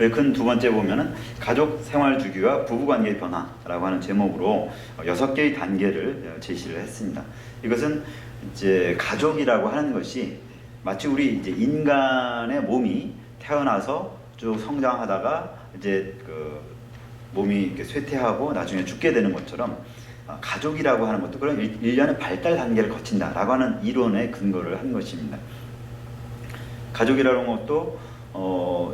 큰 두 번째 보면은 가족 생활 주기와 부부 관계의 변화라고 하는 제목으로 6개의 단계를 제시를 했습니다. 이것은 이제 가족이라고 하는 것이 마치 우리 이제 인간의 몸이 태어나서 쭉 성장하다가 이제 그 몸이 이렇게 쇠퇴하고 나중에 죽게 되는 것처럼 가족이라고 하는 것도 그런 일련의 발달 단계를 거친다라고 하는 이론에 근거를 한 것입니다. 가족이라는 것도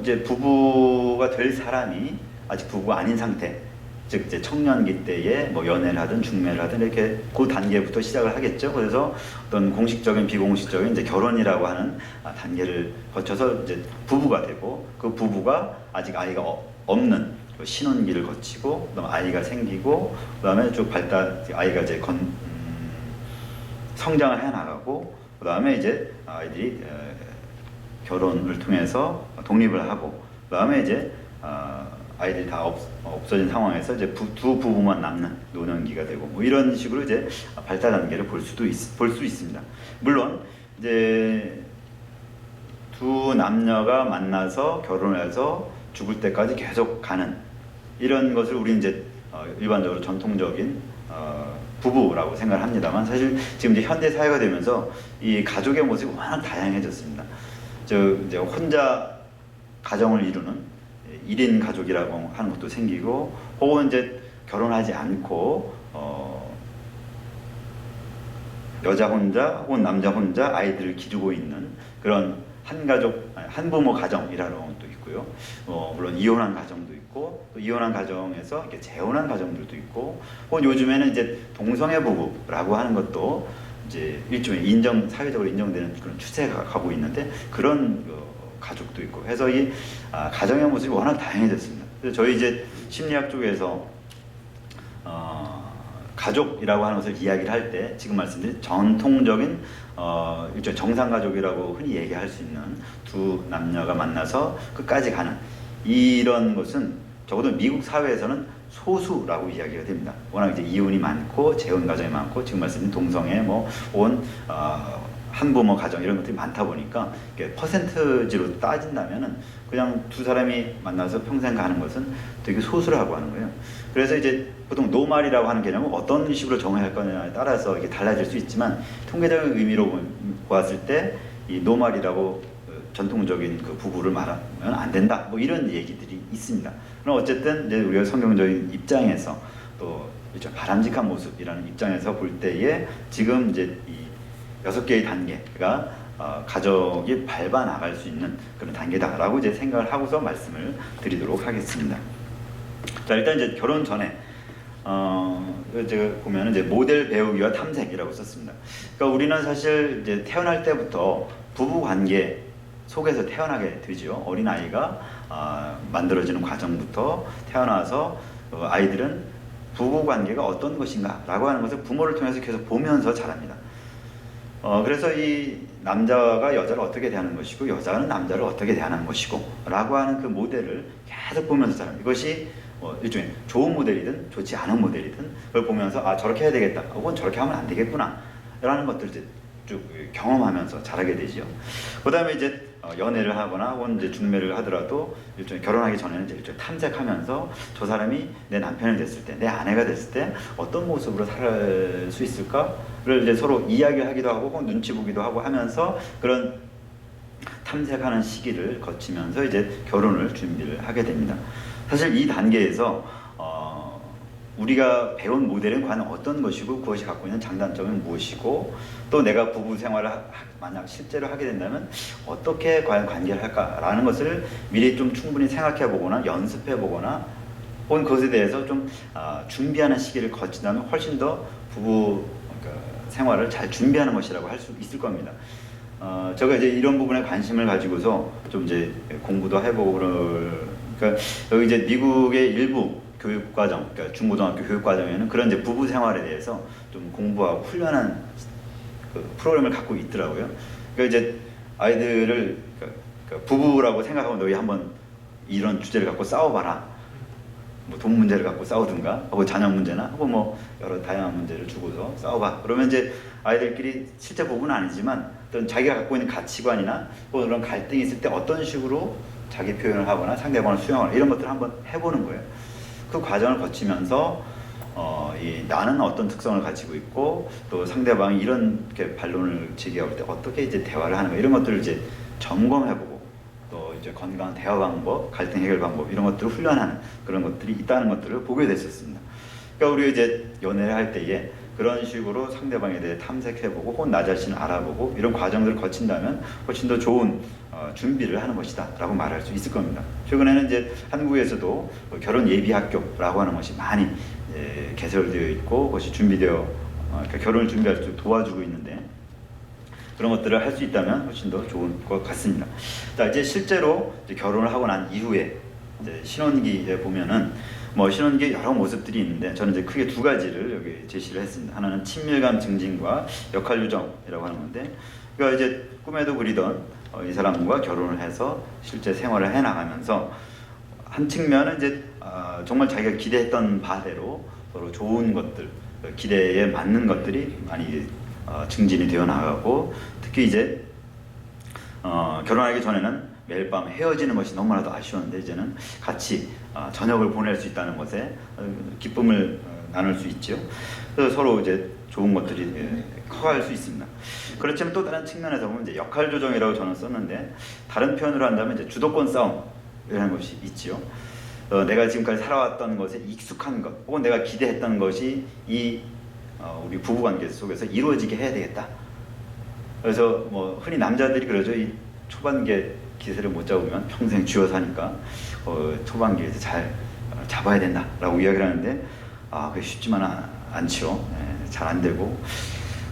이제 부부가 될 사람이 아직 부부가 아닌 상태, 즉 이제 청년기 때에 뭐 연애를 하든 중매를 하든 이렇게 그 단계부터 시작을 하겠죠. 그래서 어떤 공식적인 비공식적인 이제 결혼이라고 하는 단계를 거쳐서 이제 부부가 되고, 그 부부가 아직 아이가 없는 신혼기를 거치고, 그다음 아이가 생기고, 그다음에 쭉 발달, 아이가 이제 성장을 해 나가고, 그다음에 이제 아이들이 결혼을 통해서 독립을 하고, 그다음에 이제 아이들이 다 없어진 상황에서 이제 두 부부만 남는 노년기가 되고, 뭐 이런 식으로 이제 발달 단계를 볼 수 있습니다. 물론 이제 두 남녀가 만나서 결혼해서 죽을 때까지 계속 가는 이런 것을 우리 이제 일반적으로 전통적인 부부라고 생각을 합니다만, 사실 지금 이제 현대 사회가 되면서 이 가족의 모습이 워낙 다양해졌습니다. 이제 혼자 가정을 이루는 1인 가족이라고 하는 것도 생기고, 혹은 이제 결혼하지 않고 여자 혼자 혹은 남자 혼자 아이들을 기르고 있는 그런 한부모 가정이라는 것도 있고요. 물론 이혼한 가정도 있고, 또 이혼한 가정에서 이렇게 재혼한 가정들도 있고, 혹은 요즘에는 이제 동성애 부부라고 하는 것도 이제 일종의 사회적으로 인정되는 그런 추세가 가고 있는데, 그런 가족도 있고 해서 이 가정의 모습이 워낙 다양해졌습니다. 그래서 저희 이제 심리학 쪽에서 가족이라고 하는 것을 이야기를 할 때 지금 말씀드린 전통적인 일종의 정상가족이라고 흔히 얘기할 수 있는 두 남녀가 만나서 끝까지 가는 이런 것은 적어도 미국 사회에서는 소수라고 이야기가 됩니다. 워낙 이제 이혼이 많고 재혼 가정이 많고 지금 말씀드린 동성애 혹은 한부모 가정 이런 것들이 많다 보니까 퍼센트지로 따진다면은 그냥 두 사람이 만나서 평생 가는 것은 되게 소수라고 하는 거예요. 그래서 이제 보통 노말이라고 하는 개념은 어떤 식으로 정의할 거냐에 따라서 이게 달라질 수 있지만, 통계적인 의미로 보았을 때 이 노말이라고 전통적인 그 부부를 말하면 안 된다, 뭐 이런 얘기들이 있습니다. 그럼 어쨌든 이제 우리가 성경적인 입장에서 또 일종 바람직한 모습이라는 입장에서 볼 때에 지금 이제 이 6개의 단계가 가족이 밟아 나갈 수 있는 그런 단계다라고 이제 생각을 하고서 말씀을 드리도록 하겠습니다. 자, 일단 이제 결혼 전에 제가 보면은 이제 모델 배우기와 탐색이라고 썼습니다. 그러니까 우리는 사실 이제 태어날 때부터 부부 관계 속에서 태어나게 되죠. 어린 아이가 만들어지는 과정부터 태어나서 아이들은 부부 관계가 어떤 것인가라고 하는 것을 부모를 통해서 계속 보면서 자랍니다. 그래서 이 남자가 여자를 어떻게 대하는 것이고 여자는 남자를 어떻게 대하는 것이고 라고 하는 그 모델을 계속 보면서 자랍니다. 이것이 일종의 좋은 모델이든 좋지 않은 모델이든 그걸 보면서 저렇게 해야 되겠다 혹은 저렇게 하면 안 되겠구나 라는 것들을 이제 쭉 경험하면서 자라게 되죠. 그 다음에 이제 연애를 하거나 혹은 이제 중매를 하더라도 일종의 결혼하기 전에는 이제 일종의 탐색하면서 저 사람이 내 남편이 됐을 때, 내 아내가 됐을 때 어떤 모습으로 살 수 있을까를 이제 서로 이야기를 하기도 하고 혹은 눈치 보기도 하고 하면서 그런 탐색하는 시기를 거치면서 이제 결혼을 준비를 하게 됩니다. 사실 이 단계에서 우리가 배운 모델은 과연 어떤 것이고 그것이 갖고 있는 장단점은 무엇이고, 또 내가 부부 생활을 만약 실제로 하게 된다면 어떻게 과연 관계를 할까라는 것을 미리 좀 충분히 생각해 보거나 연습해 보거나 혹은 그것에 대해서 좀 준비하는 시기를 거친다면 훨씬 더 부부 생활을 잘 준비하는 것이라고 할 수 있을 겁니다. 제가 이제 이런 부분에 관심을 가지고서 좀 이제 공부도 해보고 그러니까 여기 이제 미국의 일부 교육과정, 그러니까 중고등학교 교육과정에는 그런 이제 부부 생활에 대해서 좀 공부하고 훈련한 그 프로그램을 갖고 있더라고요. 그러니까 이제 아이들을 그러니까 부부라고 생각하고 너희 한번 이런 주제를 갖고 싸워봐라. 뭐 돈 문제를 갖고 싸우든가, 혹은 자녀 문제나, 혹은 뭐 여러 다양한 문제를 주고서 싸워봐. 그러면 이제 아이들끼리 실제 부부는 아니지만 어떤 자기가 갖고 있는 가치관이나 혹은 그런 갈등이 있을 때 어떤 식으로 자기 표현을 하거나 상대방을 수용하거나 이런 것들을 한번 해보는 거예요. 그 과정을 거치면서 나는 어떤 특성을 가지고 있고 또 상대방이 이렇게 반론을 제기할 때 어떻게 이제 대화를 하는 거 이런 것들을 이제 점검해보고 또 이제 건강한 대화 방법, 갈등 해결 방법 이런 것들을 훈련하는 그런 것들이 있다는 것들을 보게 됐었습니다. 그러니까 우리가 이제 연애를 할 때에 그런 식으로 상대방에 대해 탐색해보고 혹은 나 자신을 알아보고 이런 과정들을 거친다면 훨씬 더 좋은 준비를 하는 것이다 라고 말할 수 있을 겁니다. 최근에는 이제 한국에서도 결혼 예비 학교라고 하는 것이 많이 개설되어 있고 그것이 준비되어 그러니까 결혼을 준비할 수 도와주고 있는데 그런 것들을 할 수 있다면 훨씬 더 좋은 것 같습니다. 자, 이제 실제로 이제 결혼을 하고 난 이후에 이제 신혼기에 보면은 신혼기에 여러 모습들이 있는데 저는 이제 크게 두 가지를 여기 제시를 했습니다. 하나는 친밀감 증진과 역할 유정이라고 하는 건데, 그러니까 이제 꿈에도 그리던 이 사람과 결혼을 해서 실제 생활을 해나가면서 한 측면은 이제 정말 자기가 기대했던 바대로 서로 좋은 것들, 기대에 맞는 것들이 많이 증진이 되어 나가고 특히 이제 결혼하기 전에는 매일 밤 헤어지는 것이 너무나도 아쉬웠는데 이제는 같이 저녁을 보낼 수 있다는 것에 기쁨을 나눌 수 있죠. 그래서 서로 이제 좋은 것들이 커갈 수 있습니다. 그렇지만 또 다른 측면에서 보면 이제 역할 조정이라고 저는 썼는데 다른 표현으로 한다면 이제 주도권 싸움이라는 것이 있지요. 내가 지금까지 살아왔던 것에 익숙한 것 혹은 내가 기대했던 것이 우리 부부관계 속에서 이루어지게 해야 되겠다. 그래서 흔히 남자들이 그러죠. 이 초반기에 기세를 못 잡으면 평생 쥐어 사니까 초반기에서 잘 잡아야 된다라고 이야기를 하는데 그게 쉽지만 않죠. 잘 안 되고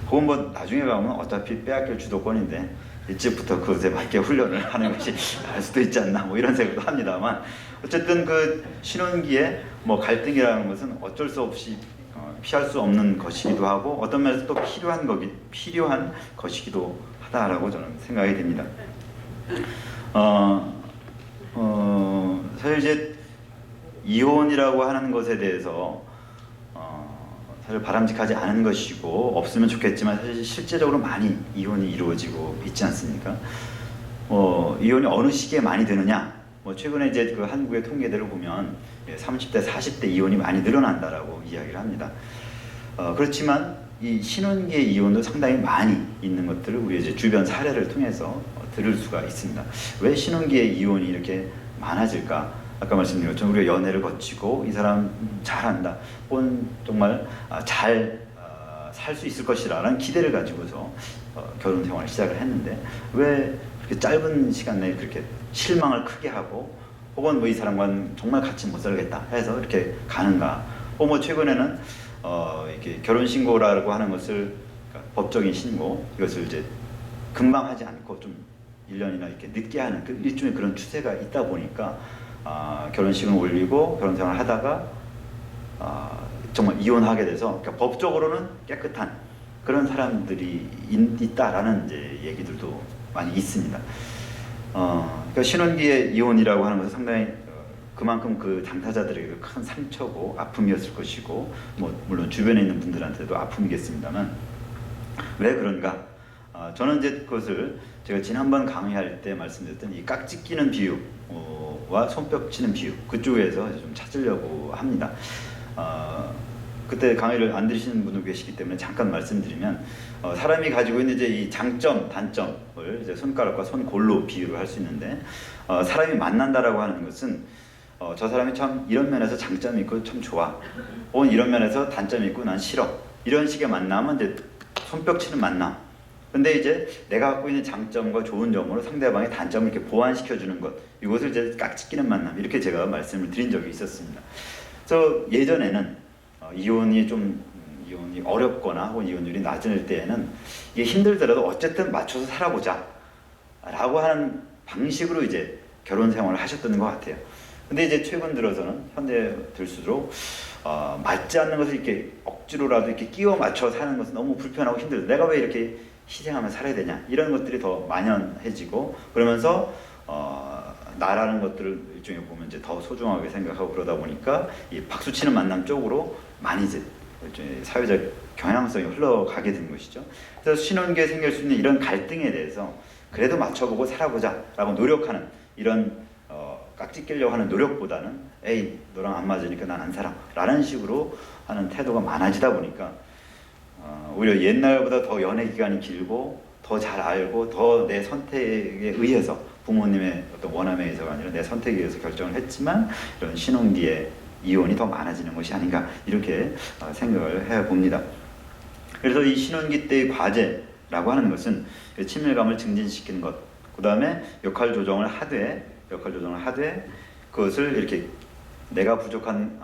혹은 나중에 가면 어차피 빼앗길 주도권인데 일찍부터 그것에 맞게 훈련을 하는 것이 나을 수도 있지 않나 이런 생각도 합니다만 어쨌든 그 신혼기에 갈등이라는 것은 어쩔 수 없이 피할 수 없는 것이기도 하고 어떤 면에서 또 필요한 것이기도 하다라고 저는 생각이 됩니다. 사실 이제 이혼이라고 하는 것에 대해서 사실 바람직하지 않은 것이고 없으면 좋겠지만 사실 실제적으로 많이 이혼이 이루어지고 있지 않습니까? 이혼이 어느 시기에 많이 되느냐? 최근에 이제 그 한국의 통계들을 보면 30대, 40대 이혼이 많이 늘어난다라고 이야기를 합니다. 그렇지만 이 신혼기의 이혼도 상당히 많이 있는 것들을 우리 이제 주변 사례를 통해서 들을 수가 있습니다. 왜 신혼기의 이혼이 이렇게 많아질까? 아까 말씀드린 것처럼 우리가 연애를 거치고 이 사람 잘한다, 혹은 정말 잘 살 수 있을 것이라는 기대를 가지고서 결혼 생활을 시작을 했는데 왜 그렇게 짧은 시간 내에 그렇게 실망을 크게 하고 혹은 이 사람과는 정말 같이 못 살겠다 해서 이렇게 가는가? 최근에는 이렇게 결혼 신고라고 하는 것을 그러니까 법적인 신고 이것을 이제 금방 하지 않고 좀 1년이나 이렇게 늦게 하는 일종의 그런 추세가 있다 보니까 결혼식을 올리고 결혼 생활을 하다가 정말 이혼하게 돼서 그러니까 법적으로는 깨끗한 그런 사람들이 있다라는 이제 얘기들도 많이 있습니다. 그러니까 신혼기의 이혼이라고 하는 것은 상당히 그만큼 그 당사자들에게 큰 상처고 아픔이었을 것이고 물론 주변에 있는 분들한테도 아픔이겠습니다만 왜 그런가? 저는 이제 그것을 제가 지난번 강의할 때 말씀드렸던 이 깍지 끼는 비유와 손뼉 치는 비유 그쪽에서 좀 찾으려고 합니다. 그때 강의를 안 들으시는 분도 계시기 때문에 잠깐 말씀드리면 사람이 가지고 있는 이제 이 장점, 단점을 이제 손가락과 손골로 비유를 할 수 있는데 사람이 만난다라고 하는 것은 저 사람이 참 이런 면에서 장점이 있고 참 좋아, 혹은 이런 면에서 단점이 있고 난 싫어, 이런 식의 만남은 이제 손뼉 치는 만남. 근데 이제 내가 갖고 있는 장점과 좋은 점으로 상대방의 단점을 이렇게 보완시켜주는 것, 이것을 이제 깍지 끼는 만남, 이렇게 제가 말씀을 드린 적이 있었습니다. 그래서 예전에는 이혼이 어렵거나 혹은 이혼율이 낮을 때에는 이게 힘들더라도 어쨌든 맞춰서 살아보자 라고 하는 방식으로 이제 결혼 생활을 하셨던 것 같아요. 근데 이제 최근 들어서는 현대 들수록 맞지 않는 것을 이렇게 억지로라도 이렇게 끼워 맞춰 사는 것은 너무 불편하고 힘들다. 내가 왜 이렇게 희생하며 살아야 되냐, 이런 것들이 더 만연해지고 그러면서 나라는 것들을 일종의 보면 이제 더 소중하게 생각하고 그러다 보니까 이 박수치는 만남 쪽으로 많이 이제 사회적 경향성이 흘러가게 된 것이죠. 그래서 신혼기에 생길 수 있는 이런 갈등에 대해서 그래도 맞춰보고 살아보자라고 노력하는 이런 깍지 끼려고 하는 노력보다는 에이 너랑 안 맞으니까 난 안 살아 라는 식으로 하는 태도가 많아지다 보니까 오히려 옛날보다 더 연애 기간이 길고 더 잘 알고 더 내 선택에 의해서 부모님의 어떤 원함에 의해서가 아니라 내 선택에 의해서 결정을 했지만 이런 신혼기에 이혼이 더 많아지는 것이 아닌가 이렇게 생각을 해봅니다. 그래서 이 신혼기 때의 과제라고 하는 것은 친밀감을 증진시키는 것, 그 다음에 역할 조정을 하되 그것을 이렇게 내가 부족한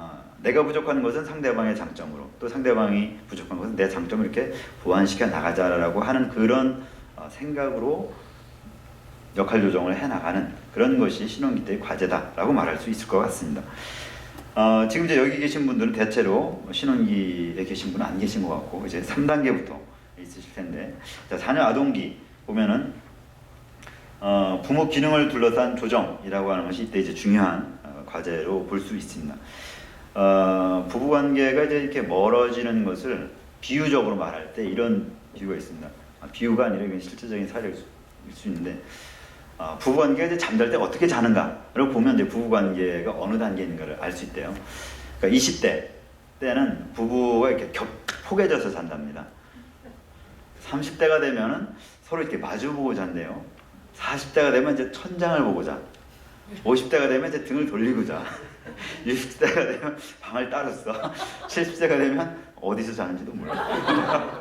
것은 상대방의 장점으로 또 상대방이 부족한 것은 내 장점을 이렇게 보완시켜 나가자라고 하는 그런 생각으로 역할 조정을 해나가는 그런 것이 신혼기 때의 과제다라고 말할 수 있을 것 같습니다. 지금 이제 여기 계신 분들은 대체로 신혼기에 계신 분은 안 계신 것 같고 이제 3단계부터 있으실 텐데, 자, 자녀 아동기 보면은 부모 기능을 둘러싼 조정이라고 하는 것이 이때 이제 중요한 과제로 볼 수 있습니다. 부부관계가 이제 이렇게 멀어지는 것을 비유적으로 말할 때 이런 비유가 있습니다. 비유가 아니라 이건 실제적인 사례일 수 있는데, 부부관계가 이제 잠잘 때 어떻게 자는가를 보면 이제 부부관계가 어느 단계인가를 알 수 있대요. 그러니까 20대 때는 부부가 이렇게 포개져서 잔답니다. 30대가 되면은 서로 이렇게 마주보고 잔대요. 40대가 되면 이제 천장을 보고 자. 50대가 되면 이제 등을 돌리고 자. 60대가 되면 방을 따로 써. 70대가 되면 어디서 자는지도 몰라.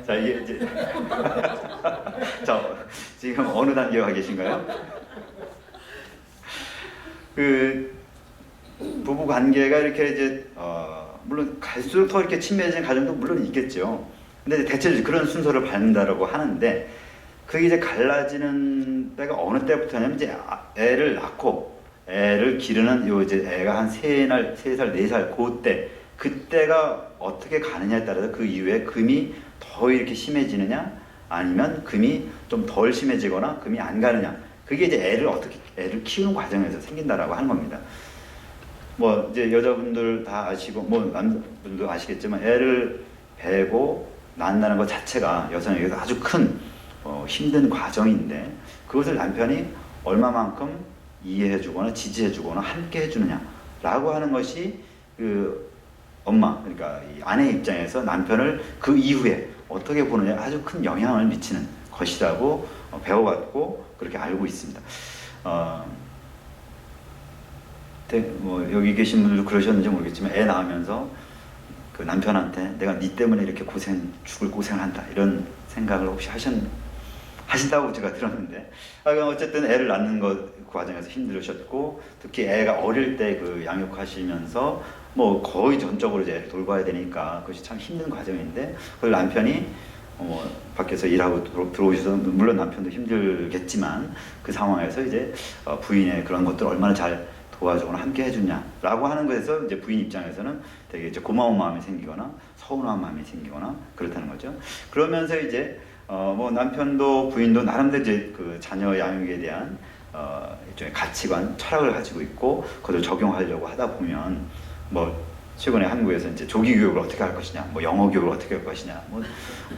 자, 이게 이제 자, 지금 어느 단계에 와 계신가요? 그 부부 관계가 이렇게 이제 물론 갈수록 더 이렇게 친밀해지는 가정도 물론 있겠죠. 근데 이제 대체 그런 순서를 밟는다라고 하는데, 그게 이제 갈라지는 때가 어느 때부터냐면 이제 애를 낳고 애를 기르는 요 이제 애가 한 3살, 4살 그때가 어떻게 가느냐에 따라서 그 이후에 금이 더 이렇게 심해지느냐 아니면 금이 좀 덜 심해지거나 금이 안 가느냐, 그게 이제 애를 키우는 과정에서 생긴다라고 하는 겁니다. 뭐 이제 여자분들 다 아시고 뭐 남자분도 아시겠지만 애를 베고 낳는다는 것 자체가 여성에게서 아주 큰 힘든 과정인데, 그것을 남편이 얼마만큼 이해해주거나 지지해주거나 함께 해주느냐라고 하는 것이 그 엄마, 그러니까 이 아내 입장에서 남편을 그 이후에 어떻게 보느냐에 아주 큰 영향을 미치는 것이라고 배워왔고 그렇게 알고 있습니다. 뭐 여기 계신 분들도 그러셨는지 모르겠지만 애 낳으면서 그 남편한테 내가 네 때문에 이렇게 죽을 고생을 한다 이런 생각을 혹시 하신다고 제가 들었는데, 어쨌든 애를 낳는 것 과정에서 힘들으셨고, 특히 애가 어릴 때 그 양육하시면서 뭐 거의 전적으로 이제 애를 돌봐야 되니까 그것이 참 힘든 과정인데, 그걸 남편이 밖에서 일하고 들어오셔서 물론 남편도 힘들겠지만 그 상황에서 이제 부인의 그런 것들 얼마나 잘 도와주거나 함께 해주냐라고 하는 것에서 이제 부인 입장에서는 되게 이제 고마운 마음이 생기거나 서운한 마음이 생기거나 그렇다는 거죠. 그러면서 이제 뭐 남편도 부인도 나름대로 이제 그 자녀 양육에 대한 일종의 가치관, 철학을 가지고 있고 그것을 적용하려고 하다 보면 뭐 최근에 한국에서 이제 조기 교육을 어떻게 할 것이냐, 뭐 영어 교육을 어떻게 할 것이냐,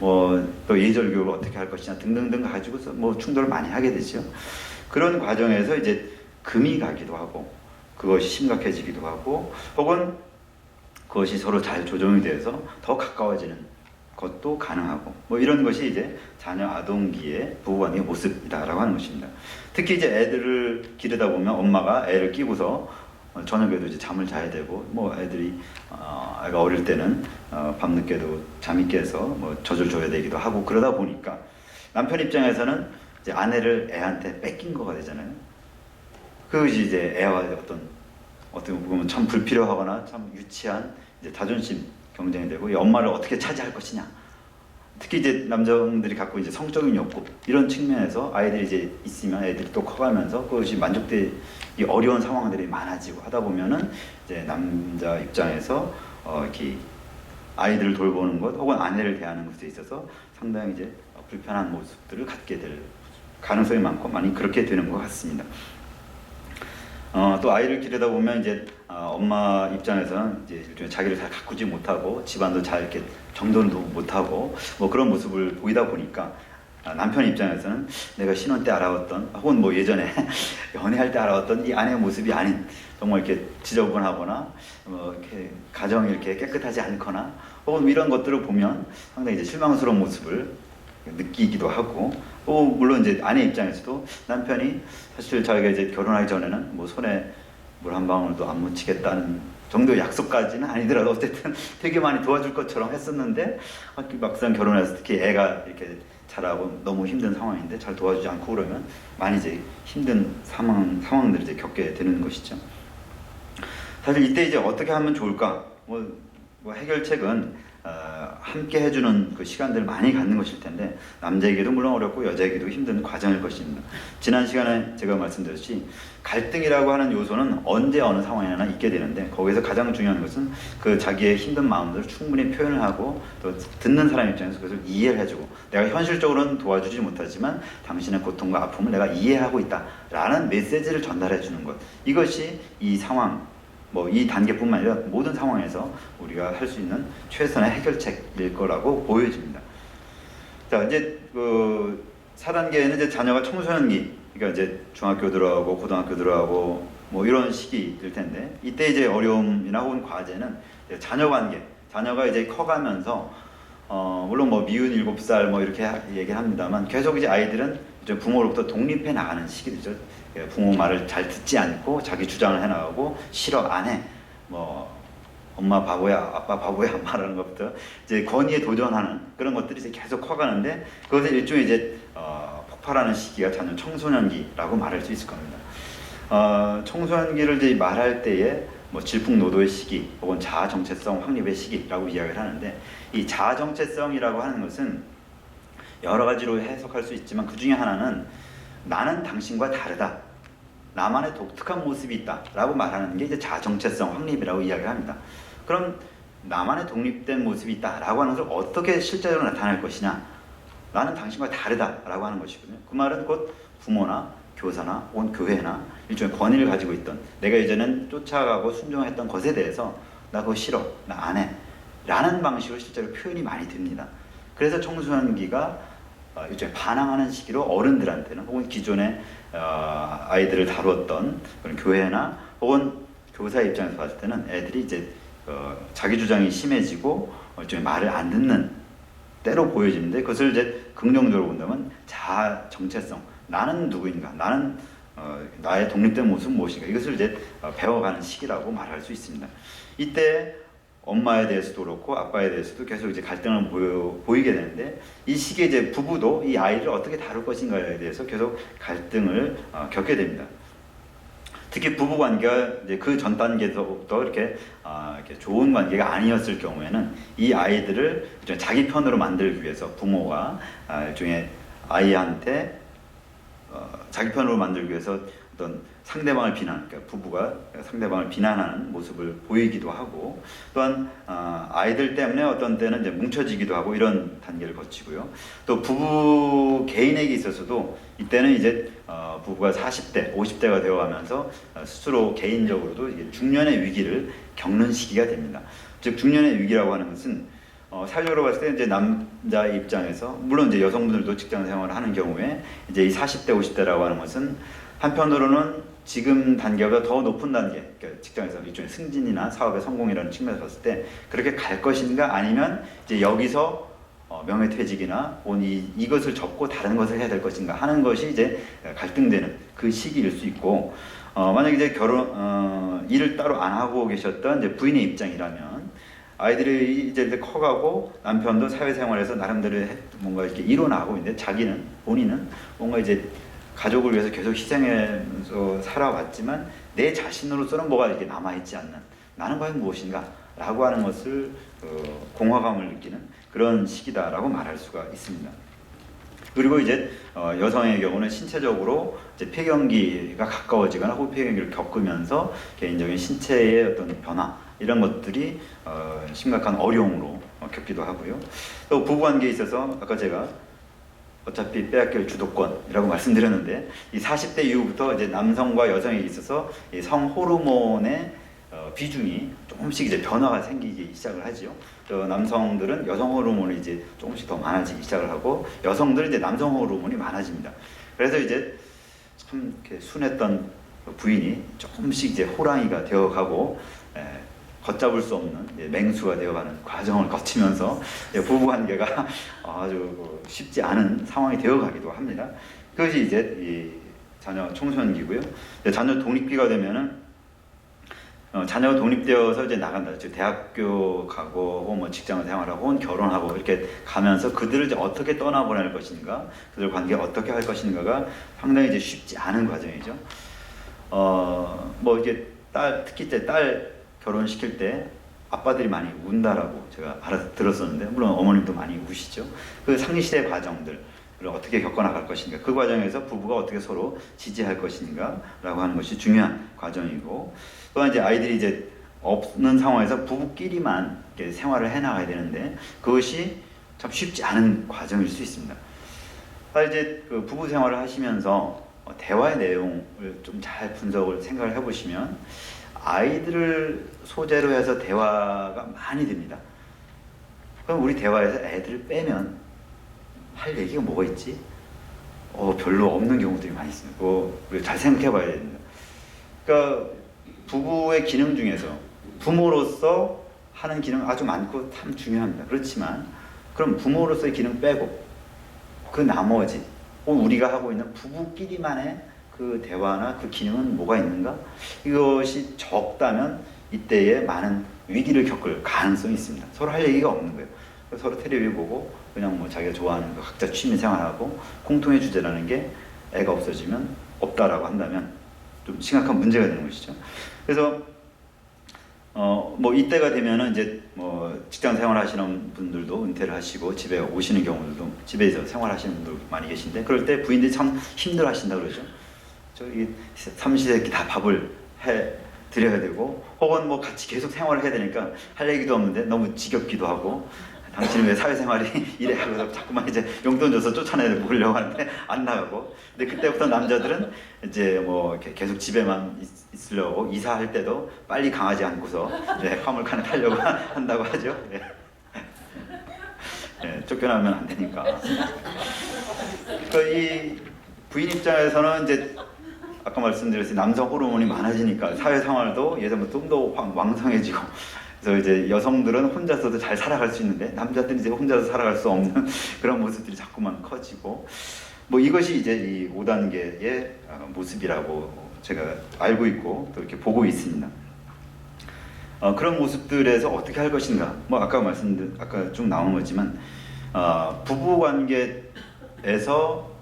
뭐 또 예절 교육을 어떻게 할 것이냐 등등등 가지고서 뭐 충돌을 많이 하게 되죠. 그런 과정에서 이제 금이 가기도 하고 그것이 심각해지기도 하고 혹은 그것이 서로 잘 조정이 돼서 더 가까워지는 것도 가능하고 뭐 이런 것이 이제 자녀 아동기의 부부관계의 모습이다라고 하는 것입니다. 특히 이제 애들을 기르다 보면 엄마가 애를 끼고서 저녁에도 이제 잠을 자야 되고 뭐 애들이 애가 어릴 때는 밤늦게도 잠이 깨서 뭐 젖을 줘야 되기도 하고 그러다 보니까 남편 입장에서는 이제 아내를 애한테 뺏긴 거가 되잖아요. 그것이 이제 애와 어떻게 보면 참 불필요하거나 참 유치한 이제 자존심 경쟁이 되고 이 엄마를 어떻게 차지할 것이냐. 특히 이제 남자분들이 갖고 이제 성적인 욕구 이런 측면에서 아이들이 이제 있으면 애들이 또 커가면서 그것이 만족되기 어려운 상황들이 많아지고 하다 보면은 이제 남자 입장에서 이렇게 아이들을 돌보는 것 혹은 아내를 대하는 것에 있어서 상당히 이제 불편한 모습들을 갖게 될 가능성이 많고 많이 그렇게 되는 것 같습니다. 또 아이를 기르다 보면 이제 엄마 입장에서는 이제 일종의 자기를 잘 가꾸지 못하고 집안도 잘 이렇게 정돈도 못하고 뭐 그런 모습을 보이다 보니까 남편 입장에서는 내가 신혼 때 알아왔던 혹은 뭐 예전에 연애할 때 알아왔던 이 아내의 모습이 아닌 정말 이렇게 지저분하거나 이렇게 가정이 이렇게 깨끗하지 않거나 혹은 이런 것들을 보면 상당히 이제 실망스러운 모습을 느끼기도 하고 또 물론 이제 아내 입장에서도 남편이 사실 자기가 이제 결혼하기 전에는 뭐 손에 물 한 방울도 안 묻히겠다는 정도의 약속까지는 아니더라도 어쨌든 되게 많이 도와줄 것처럼 했었는데 막상 결혼해서 특히 애가 이렇게 자라고 너무 힘든 상황인데 잘 도와주지 않고 그러면 많이 이제 힘든 상황들을 이제 겪게 되는 것이죠. 사실 이때 이제 어떻게 하면 좋을까? 뭐 해결책은 함께 해주는 그 시간들을 많이 갖는 것일 텐데 남자에게도 물론 어렵고 여자에게도 힘든 과정일 것입니다. 지난 시간에 제가 말씀드렸듯이 갈등이라고 하는 요소는 언제 어느 상황이나 있게 되는데 거기서 가장 중요한 것은 그 자기의 힘든 마음들을 충분히 표현을 하고 또 듣는 사람 입장에서 그것을 이해를 해주고 내가 현실적으로는 도와주지 못하지만 당신의 고통과 아픔을 내가 이해하고 있다 라는 메시지를 전달해 주는 것, 이것이 이 상황 뭐 이 단계뿐만 아니라 모든 상황에서 우리가 할 수 있는 최선의 해결책일 거라고 보여집니다. 자, 이제 그 4단계에는 이제 자녀가 청소년기, 그러니까 이제 중학교 들어가고 고등학교 들어가고 뭐 이런 시기일 텐데 이때 이제 어려움이나 혹은 과제는 자녀 관계, 자녀가 이제 커가면서 물론 뭐 미운 7살 뭐 이렇게 얘기를 합니다만 계속 이제 아이들은 이제 부모로부터 독립해 나가는 시기죠. 부모 말을 잘 듣지 않고 자기 주장을 해나가고 싫어 안 해 뭐 엄마 바보야 아빠 바보야 말하는 것부터 이제 권위에 도전하는 그런 것들이 이제 계속 커가는데 그것은 일종의 이제 폭발하는 시기가 자녀 청소년기라고 말할 수 있을 겁니다. 청소년기를 이제 말할 때에 뭐 질풍노도의 시기 혹은 자아 정체성 확립의 시기라고 이야기를 하는데 이 자아 정체성이라고 하는 것은 여러 가지로 해석할 수 있지만 그 중에 하나는 나는 당신과 다르다, 나만의 독특한 모습이 있다 라고 말하는 게 이제 자아 정체성 확립이라고 이야기를 합니다. 그럼 나만의 독립된 모습이 있다 라고 하는 것을 어떻게 실제로 나타낼 것이냐, 나는 당신과 다르다 라고 하는 것이거든요. 그 말은 곧 부모나 교사나 혹은 교회나 일종의 권위를 가지고 있던 내가 이제는 쫓아가고 순종했던 것에 대해서 나 그거 싫어, 나 안 해 라는 방식으로 실제로 표현이 많이 됩니다. 그래서 청소년기가 일종의 반항하는 시기로 어른들한테는 혹은 기존에 아이들을 다루었던 그런 교회나 혹은 교사 입장에서 봤을 때는 애들이 이제 자기 주장이 심해지고 일종의 말을 안 듣는 때로 보여지는데 그것을 이제 긍정적으로 본다면 자아 정체성, 나는 누구인가, 나는 나의 독립된 모습은 무엇인가, 이것을 이제 배워가는 시기라고 말할 수 있습니다. 이때 엄마에 대해서도 그렇고 아빠에 대해서도 계속 이제 갈등을 보이게 되는데 이 시기에 이제 부부도 이 아이를 어떻게 다룰 것인가에 대해서 계속 갈등을 겪게 됩니다. 특히 부부 관계가 이제 그 전 단계부터 이렇게 좋은 관계가 아니었을 경우에는 이 아이들을 자기 편으로 만들기 위해서 부모가 일종의 아이한테 자기 편으로 만들기 위해서 어떤 상대방을 비난, 그러니까 부부가 상대방을 비난하는 모습을 보이기도 하고 또한 아이들 때문에 어떤 때는 이제 뭉쳐지기도 하고 이런 단계를 거치고요. 또 부부 개인에게 있어서도 이때는 이제 부부가 40대, 50대가 되어가면서 스스로 개인적으로도 이게 중년의 위기를 겪는 시기가 됩니다. 즉 중년의 위기라고 하는 것은 사회적으로 봤을 때 이제 남자 입장에서 물론 이제 여성분들도 직장 생활을 하는 경우에 이제 이 40대, 50대라고 하는 것은 한편으로는 지금 단계보다 더 높은 단계, 그러니까 직장에서 일종의 승진이나 사업의 성공이라는 측면에서 봤을 때 그렇게 갈 것인가 아니면 이제 여기서 명예퇴직이나 혹은 이것을 접고 다른 것을 해야 될 것인가 하는 것이 이제 갈등되는 그 시기일 수 있고 만약 이제 일을 따로 안 하고 계셨던 이제 부인의 입장이라면 아이들이 이제 커가고 남편도 사회생활에서 나름대로 뭔가 이렇게 이뤄나가고 있는데 본인은 뭔가 이제 가족을 위해서 계속 희생해서 살아왔지만 내 자신으로서는 뭐가 이렇게 남아있지 않는, 나는 과연 무엇인가 라고 하는 것을 공허감을 느끼는 그런 시기다라고 말할 수가 있습니다. 그리고 이제 여성의 경우는 신체적으로 이제 폐경기가 가까워지거나 혹은 폐경기를 겪으면서 개인적인 신체의 어떤 변화 이런 것들이 심각한 어려움으로 겪기도 하고요. 또 부부관계에 있어서 아까 제가 어차피 빼앗길 주도권이라고 말씀드렸는데 이 40대 이후부터 이제 남성과 여성에게 있어서 이 성 호르몬의 비중이 조금씩 이제 변화가 생기기 시작을 하지요. 남성들은 여성 호르몬이 이제 조금씩 더 많아지기 시작을 하고 여성들은 이제 남성 호르몬이 많아집니다. 그래서 이제 참 이렇게 순했던 부인이 조금씩 이제 호랑이가 되어가고 걷잡을 수 없는 맹수가 되어가는 과정을 거치면서 부부관계가 아주 쉽지 않은 상황이 되어가기도 합니다. 그것이 이제 이 자녀 청소년기고요. 자녀 독립기가 되면은 자녀가 독립되어서 이제 나간다. 즉 대학교 가고 혹은 뭐 직장을 생활하고 혹은 결혼하고 이렇게 가면서 그들을 이제 어떻게 떠나보낼 것인가, 그들 관계 어떻게 할 것인가가 상당히 이제 쉽지 않은 과정이죠. 뭐 이게 특히 이제 딸 결혼시킬 때 아빠들이 많이 운다라고 제가 들었었는데, 물론 어머님도 많이 우시죠. 그 상시대 과정들을 어떻게 겪어나갈 것인가, 그 과정에서 부부가 어떻게 서로 지지할 것인가 라고 하는 것이 중요한 과정이고, 또한 이제 아이들이 이제 없는 상황에서 부부끼리만 이렇게 생활을 해나가야 되는데 그것이 참 쉽지 않은 과정일 수 있습니다. 이제 그 부부 생활을 하시면서 대화의 내용을 좀 잘 분석을 생각을 해보시면 아이들을 소재로 해서 대화가 많이 됩니다. 그럼 우리 대화에서 애들을 빼면 할 얘기가 뭐가 있지? 별로 없는 경우들이 많이 있습니다. 우리가 잘 생각해 봐야 됩니다. 그러니까 부부의 기능 중에서 부모로서 하는 기능 아주 많고 참 중요합니다. 그렇지만 그럼 부모로서의 기능 빼고 그 나머지 우리가 하고 있는 부부끼리만의 그 대화나 그 기능은 뭐가 있는가? 이것이 적다면 이때에 많은 위기를 겪을 가능성이 있습니다. 서로 할 얘기가 없는 거예요. 서로 텔레비 보고 그냥 뭐 자기가 좋아하는 거 각자 취미 생활하고 공통의 주제라는 게 애가 없어지면 없다라고 한다면 좀 심각한 문제가 되는 것이죠. 그래서 뭐 이때가 되면은 이제 뭐 직장 생활하시는 분들도 은퇴를 하시고 집에 오시는 경우들도, 집에서 생활하시는 분들 많이 계신데, 그럴 때 부인들이 참 힘들어하신다 그러죠. 저기 삼시세끼 다 밥을 해 드려야 되고, 혹은 뭐 같이 계속 생활을 해야 되니까 할 얘기도 없는데 너무 지겹기도 하고, 당신은 왜 사회생활이 이래 하고 자꾸만 이제 용돈 줘서 쫓아내 보려고 하는데 안 나가고. 근데 그때부터 남자들은 이제 뭐 이렇게 계속 집에만 있으려고, 이사할 때도 빨리 강하지 않고서 화물칸에 타려고 한다고 하죠. 쫓겨나면 안 되니까. 그러니까 이 부인 입장에서는 이제 아까 말씀드렸듯이 남성 호르몬이 많아지니까 사회생활도 예전보다 좀 더 왕성해지고, 그래서 이제 여성들은 혼자서도 잘 살아갈 수 있는데 남자들은 이제 혼자서 살아갈 수 없는 그런 모습들이 자꾸만 커지고, 뭐 이것이 이제 이 5단계의 모습이라고 제가 알고 있고 또 이렇게 보고 있습니다. 그런 모습들에서 어떻게 할 것인가, 뭐 아까 쭉 나온 거지만 부부 관계에서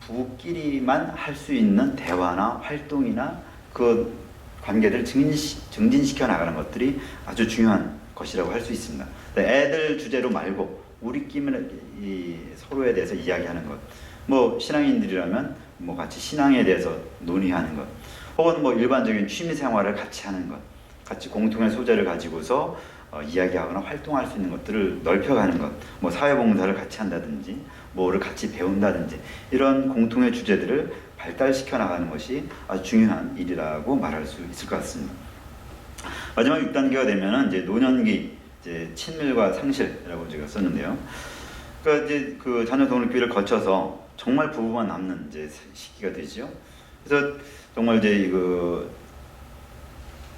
부부끼리만 할 수 있는 대화나 활동이나 그 관계를 증진시켜 나가는 것들이 아주 중요한 것이라고 할 수 있습니다. 애들 주제로 말고 우리끼리는 서로에 대해서 이야기하는 것, 뭐 신앙인들이라면 뭐 같이 신앙에 대해서 논의하는 것, 혹은 뭐 일반적인 취미 생활을 같이 하는 것, 같이 공통의 소재를 가지고서 이야기하거나 활동할 수 있는 것들을 넓혀가는 것, 뭐 사회봉사를 같이 한다든지 뭐를 같이 배운다든지 이런 공통의 주제들을 발달시켜 나가는 것이 아주 중요한 일이라고 말할 수 있을 것 같습니다. 마지막 6단계가 되면은 이제 노년기, 이제 친밀과 상실이라고 제가 썼는데요. 그러니까 이제 그 자녀 독립기를 거쳐서 정말 부부만 남는 이제 시기가 되죠. 그래서 정말 이제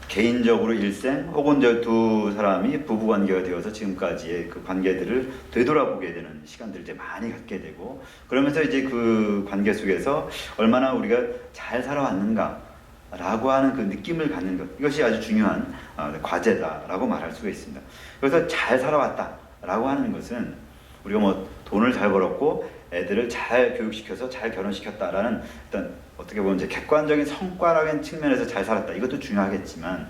개인적으로 일생 혹은 저 두 사람이 부부 관계가 되어서 지금까지의 그 관계들을 되돌아보게 되는 시간들을 이제 많이 갖게 되고, 그러면서 이제 그 관계 속에서 얼마나 우리가 잘 살아왔는가라고 하는 그 느낌을 갖는 것, 이것이 아주 중요한 과제다라고 말할 수가 있습니다. 그래서 잘 살아왔다라고 하는 것은 우리가 뭐 돈을 잘 벌었고 애들을 잘 교육시켜서 잘 결혼시켰다라는 일단 어떻게 보면 이제 객관적인 성과라는 측면에서 잘 살았다, 이것도 중요하겠지만,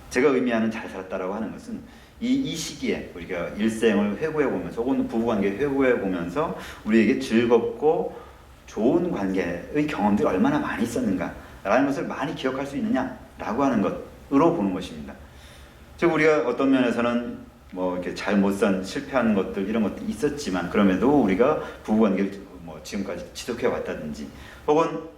제가 의미하는 잘 살았다라고 하는 것은 이 시기에 우리가 일생을 회고해 보면서 혹은 부부관계 회고해 보면서 우리에게 즐겁고 좋은 관계의 경험들이 얼마나 많이 있었는가라는 것을 많이 기억할 수 있느냐라고 하는 것으로 보는 것입니다. 즉 우리가 어떤 면에서는 뭐 이렇게 잘 못 산 실패한 것들 이런 것도 있었지만, 그럼에도 우리가 부부관계를 뭐 지금까지 지속해 왔다든지, 혹은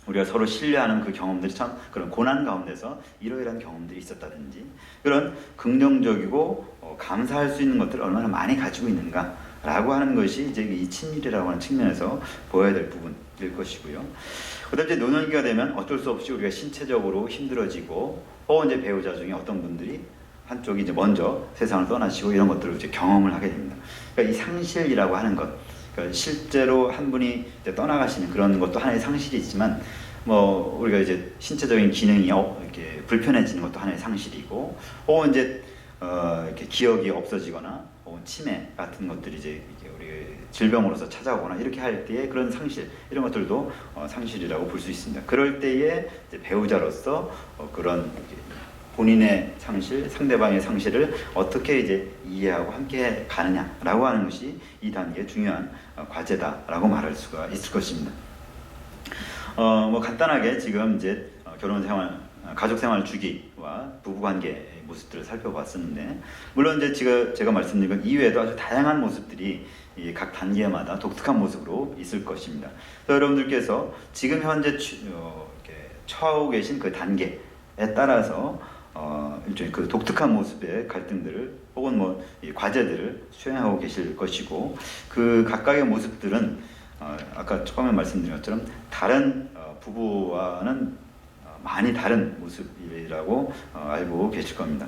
우리가 서로 신뢰하는 그 경험들이 참 그런 고난 가운데서 이러이러한 경험들이 있었다든지 그런 긍정적이고 감사할 수 있는 것들을 얼마나 많이 가지고 있는가라고 하는 것이 이제 이 친밀이라고 하는 측면에서 보여야 될 부분일 것이고요. 그다음에 이제 노년기가 되면 어쩔 수 없이 우리가 신체적으로 힘들어지고 혹은 이제 배우자 중에 어떤 분들이 한쪽이 이제 먼저 세상을 떠나시고 이런 것들을 이제 경험을 하게 됩니다. 그러니까 이 상실이라고 하는 것, 그러니까 실제로 한 분이 이제 떠나가시는 그런 것도 하나의 상실이 있지만, 뭐 우리가 이제 신체적인 기능이 이렇게 불편해지는 것도 하나의 상실이고, 혹은 이제 이렇게 기억이 없어지거나, 혹은 치매 같은 것들이 이제 우리 질병으로서 찾아오거나 이렇게 할 때의 그런 상실, 이런 것들도 상실이라고 볼 수 있습니다. 그럴 때에 이제 배우자로서 그런 본인의 상실, 상대방의 상실을 어떻게 이제 이해하고 함께 가느냐라고 하는 것이 이 단계의 중요한 과제다라고 말할 수가 있을 것입니다. 뭐 간단하게 지금 이제 결혼 생활, 가족 생활 주기와 부부 관계의 모습들을 살펴봤었는데, 물론 이제 제가 말씀드린 것 이외에도 아주 다양한 모습들이 이 각 단계마다 독특한 모습으로 있을 것입니다. 여러분들께서 지금 현재 이렇게 처하고 계신 그 단계에 따라서 일종의 그 독특한 모습의 갈등들을 혹은 뭐 이 과제들을 수행하고 계실 것이고, 그 각각의 모습들은 아까 처음에 말씀드린 것처럼 다른 부부와는 많이 다른 모습이라고 알고 계실 겁니다.